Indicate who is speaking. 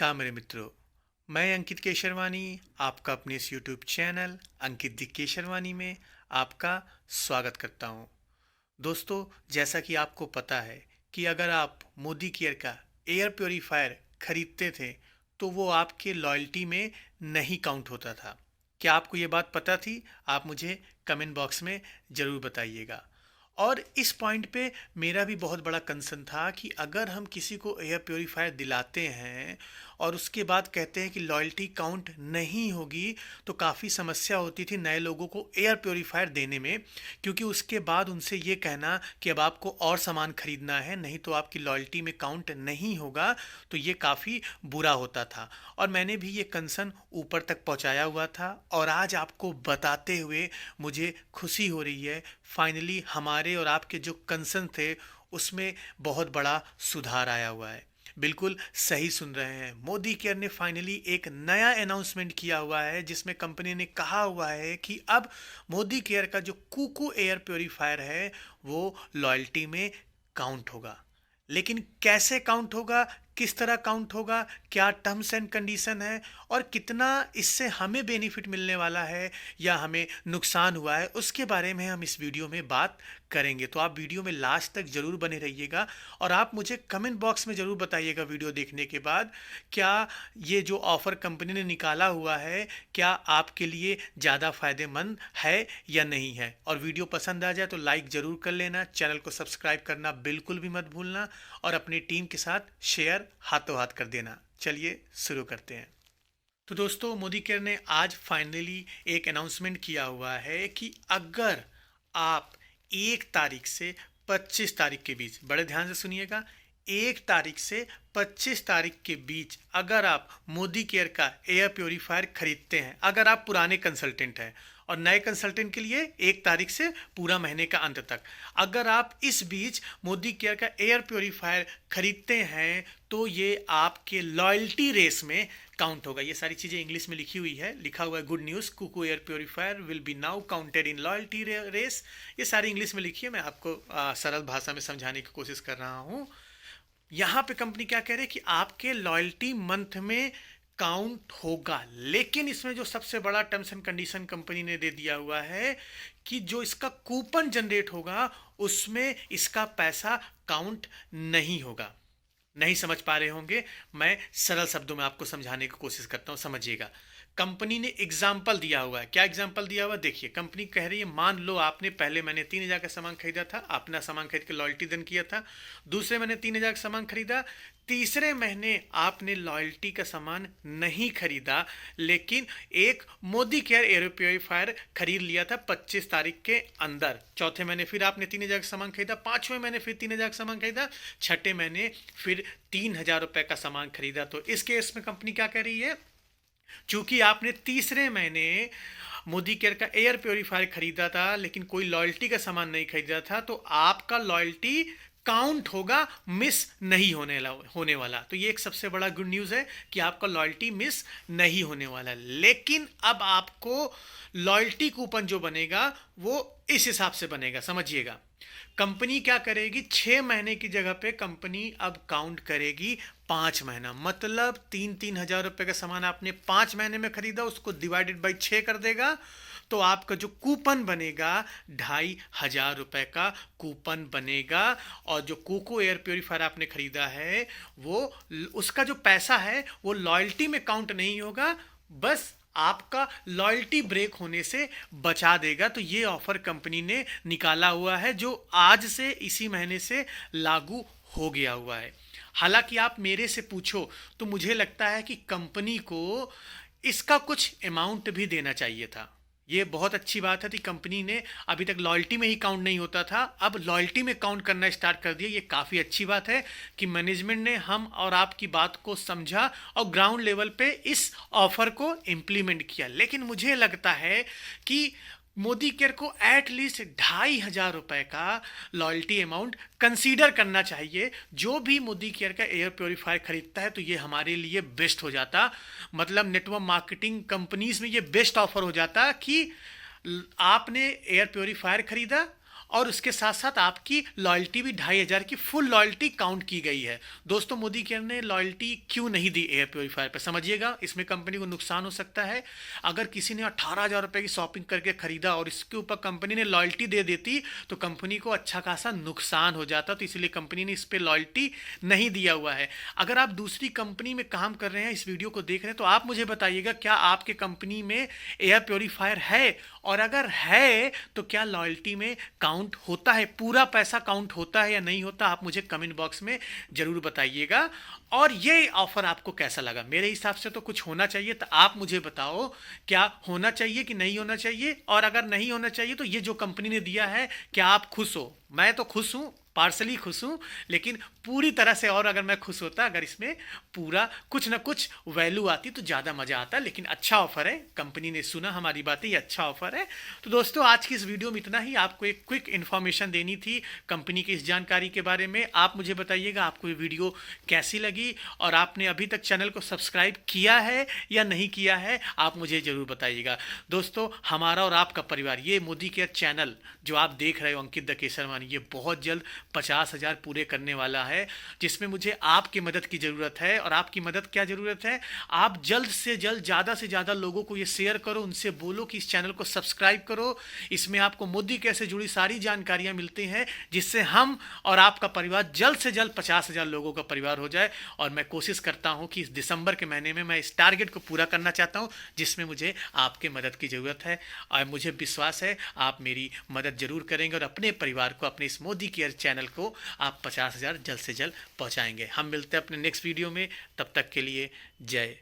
Speaker 1: नमस्कार मेरे मित्रों। मैं अंकित केशरवानी आपका अपने इस YouTube channel Ankit the Kesharwani में आपका स्वागत करता हूं। दोस्तों, जैसा कि आपको पता है कि अगर आप मोदी केयर का एयर प्योरीफायर खरीदते थे तो वो आपके लॉयल्टी में नहीं काउंट होता था। क्या आपको ये बात पता थी? आप मुझे कमेंट बॉक्स में ज़रूर बताइएगा। और इस पॉइंट पे मेरा भी बहुत बड़ा कंसर्न था कि अगर हम किसी को एयर प्योरीफायर दिलाते हैं और उसके बाद कहते हैं कि लॉयल्टी काउंट नहीं होगी, तो काफ़ी समस्या होती थी नए लोगों को एयर प्योरीफायर देने में, क्योंकि उसके बाद उनसे ये कहना कि अब आपको और सामान खरीदना है, नहीं तो आपकी लॉयल्टी में काउंट नहीं होगा, तो ये काफ़ी बुरा होता था। और मैंने भी ये कंसर्न ऊपर तक पहुंचाया हुआ था और आज आपको बताते हुए मुझे खुशी हो रही है। फाइनली हमारे और आपके जो कंसर्न थे उसमें बहुत बड़ा सुधार आया हुआ है। बिल्कुल सही सुन रहे हैं, मोदी केयर ने फाइनली एक नया अनाउंसमेंट किया हुआ है जिसमें कंपनी ने कहा हुआ है कि अब मोदी केयर का जो कूकू एयर प्योरीफायर है वो लॉयल्टी में काउंट होगा। लेकिन कैसे काउंट होगा, किस तरह काउंट होगा, क्या टर्म्स एंड कंडीशन है और कितना इससे हमें बेनिफिट मिलने वाला है या हमें नुकसान हुआ है, उसके बारे में हम इस वीडियो में बात करेंगे। तो आप वीडियो में लास्ट तक ज़रूर बने रहिएगा और आप मुझे कमेंट बॉक्स में ज़रूर बताइएगा वीडियो देखने के बाद, क्या ये जो ऑफ़र कंपनी ने निकाला हुआ है क्या आपके लिए ज़्यादा फ़ायदेमंद है या नहीं है। और वीडियो पसंद आ जाए तो लाइक ज़रूर कर लेना, चैनल को सब्सक्राइब करना बिल्कुल भी मत भूलना और अपनी टीम के साथ शेयर हाथों हाथ कर देना। चलिए शुरू करते हैं। तो दोस्तों, मोदी केयर ने आज फाइनली एक अनाउंसमेंट किया हुआ है कि अगर आप 1 तारीख से 25 तारीख के बीच, बड़े ध्यान से सुनिएगा, 1 तारीख से 25 तारीख के बीच अगर आप मोदी केयर का एयर प्योरीफायर खरीदते हैं, अगर आप पुराने कंसल्टेंट हैं, और नए कंसल्टेंट के लिए 1 तारीख से पूरा महीने का अंत तक, अगर आप इस बीच मोदी केयर का एयर प्योरीफायर खरीदते हैं तो ये आपके लॉयल्टी रेस में काउंट होगा। ये सारी चीज़ें इंग्लिश में लिखी हुई है, लिखा हुआ है good news Cuckoo air purifier will be now counted in loyalty race. ये सारी इंग्लिश में लिखी है, मैं आपको सरल भाषा में समझाने की कोशिश कर रहा हूँ। यहाँ पे कंपनी क्या कह रही है कि आपके लॉयल्टी मंथ में काउंट होगा, लेकिन इसमें जो सबसे बड़ा टर्म्स एंड कंडीशन कंपनी ने दे दिया हुआ है कि जो इसका कूपन जनरेट होगा उसमें इसका पैसा काउंट नहीं होगा। नहीं समझ पा रहे होंगे, मैं सरल शब्दों में आपको समझाने की कोशिश करता हूं, समझिएगा। कंपनी ने एग्जाम्पल दिया हुआ है। क्या एग्जाम्पल दिया हुआ है? देखिए, कंपनी कह रही है मान लो आपने पहले मैंने 3,000 का सामान खरीदा था, अपना सामान खरीद के लॉयल्टी देन किया था। दूसरे महीने 3,000 का सामान खरीदा, तीसरे महीने आपने लॉयल्टी का सामान नहीं खरीदा, लेकिन एक मोदी केयर एयर प्योरीफायर खरीद लिया था 25 तारीख के अंदर। चौथे महीने फिर आपने 3,000 का सामान खरीदा, पांचवें महीने फिर 3,000 का सामान खरीदा, छठे महीने फिर 3,000 रुपए का सामान खरीदा। तो इस केस में कंपनी क्या कह रही है, चूंकि आपने तीसरे महीने मोदी केयर का एयर प्योरीफायर खरीदा था लेकिन कोई लॉयल्टी का सामान नहीं खरीदा था, तो आपका लॉयल्टी काउंट होगा, मिस नहीं होने वाला। तो ये एक सबसे बड़ा गुड न्यूज़ है कि आपका लॉयल्टी मिस नहीं होने वाला। लेकिन अब आपको लॉयल्टी कूपन जो बनेगा वो इस हिसाब से बनेगा, समझिएगा। कंपनी क्या करेगी, 6 महीने की जगह पे कंपनी अब काउंट करेगी 5 महीना। मतलब 3,000 रुपए का सामान आपने 5 महीने में खरीदा, उसको डिवाइडेड बाई 6 कर देगा, तो आपका जो कूपन बनेगा 2,500 रुपए का कूपन बनेगा। और जो कोको एयर प्योरीफायर आपने खरीदा है वो, उसका जो पैसा है वो लॉयल्टी में काउंट नहीं होगा, बस आपका लॉयल्टी ब्रेक होने से बचा देगा। तो ये ऑफर कंपनी ने निकाला हुआ है जो आज से, इसी महीने से लागू हो गया हुआ है। हालांकि आप मेरे से पूछो तो मुझे लगता है कि कंपनी को इसका कुछ अमाउंट भी देना चाहिए था। ये बहुत अच्छी बात है कि कंपनी ने, अभी तक लॉयल्टी में ही काउंट नहीं होता था, अब लॉयल्टी में काउंट करना स्टार्ट कर दिया। ये काफ़ी अच्छी बात है कि मैनेजमेंट ने हम और आपकी बात को समझा और ग्राउंड लेवल पे इस ऑफर को इम्प्लीमेंट किया। लेकिन मुझे लगता है कि मोदी केयर को एटलीस्ट 2,500 रुपए का लॉयल्टी अमाउंट कंसीडर करना चाहिए। जो भी मोदी केयर का एयर प्योरीफायर खरीदता है तो ये हमारे लिए बेस्ट हो जाता, मतलब नेटवर्क मार्केटिंग कंपनीज में ये बेस्ट ऑफर हो जाता कि आपने एयर प्योरीफायर खरीदा और उसके साथ साथ आपकी लॉयल्टी भी 2500 की फुल लॉयल्टी काउंट की गई है। दोस्तों, मोदी केयर ने लॉयल्टी क्यों नहीं दी एयर प्योरीफायर पर, समझिएगा। इसमें कंपनी को नुकसान हो सकता है। अगर किसी ने 18,000 रुपये की शॉपिंग करके खरीदा और इसके ऊपर कंपनी ने लॉयल्टी दे देती तो कंपनी को अच्छा खासा नुकसान हो जाता, तो इसलिए कंपनी ने इस पर लॉयल्टी नहीं दिया हुआ है। अगर आप दूसरी कंपनी में काम कर रहे हैं, इस वीडियो को देख रहे हैं, तो आप मुझे बताइएगा क्या आपके कंपनी में एयर प्योरीफायर है, और अगर है तो क्या लॉयल्टी में काउंट होता है, पूरा पैसा काउंट होता है या नहीं होता, आप मुझे कमेंट बॉक्स में जरूर बताइएगा। और ये ऑफर आपको कैसा लगा? मेरे हिसाब से तो कुछ होना चाहिए, तो आप मुझे बताओ क्या होना चाहिए कि नहीं होना चाहिए, और अगर नहीं होना चाहिए तो ये जो कंपनी ने दिया है क्या आप खुश हो? मैं तो खुश हूं, पार्सली खुश हूं, लेकिन पूरी तरह से और अगर मैं खुश होता, अगर इसमें पूरा कुछ ना कुछ वैल्यू आती तो ज़्यादा मज़ा आता। लेकिन अच्छा ऑफर है, कंपनी ने सुना हमारी बातें, ये अच्छा ऑफर है। तो दोस्तों, आज की इस वीडियो में इतना ही। आपको एक क्विक इन्फॉर्मेशन देनी थी कंपनी की इस जानकारी के बारे में। आप मुझे बताइएगा आपको ये वीडियो कैसी लगी, और आपने अभी तक चैनल को सब्सक्राइब किया है या नहीं किया है, आप मुझे ज़रूर बताइएगा। दोस्तों, हमारा और आपका परिवार, ये मोदी केयर चैनल जो आप देख रहे हो, अंकित द केसरवानी, ये बहुत जल्द 50,000 पूरे करने वाला है, जिसमें मुझे आपकी मदद की ज़रूरत है। और आपकी मदद क्या ज़रूरत है? आप जल्द से जल्द ज़्यादा से ज़्यादा लोगों को ये शेयर करो, उनसे बोलो कि इस चैनल को सब्सक्राइब करो। इसमें आपको मोदी केयर से जुड़ी सारी जानकारियाँ मिलती हैं, जिससे हम और आपका परिवार जल्द से जल्द 50,000 लोगों का परिवार हो जाए। और मैं कोशिश करता हूँ कि इस दिसंबर के महीने में मैं इस टारगेट को पूरा करना चाहता हूँ, जिसमें मुझे आपके मदद की ज़रूरत है। और मुझे विश्वास है आप मेरी मदद जरूर करेंगे, और अपने परिवार को, अपने इस मोदी केयर चैनल को आप 50,000 जल्द से जल्द पहुंचाएंगे। हम मिलते हैं अपने नेक्स्ट वीडियो में, तब तक के लिए जय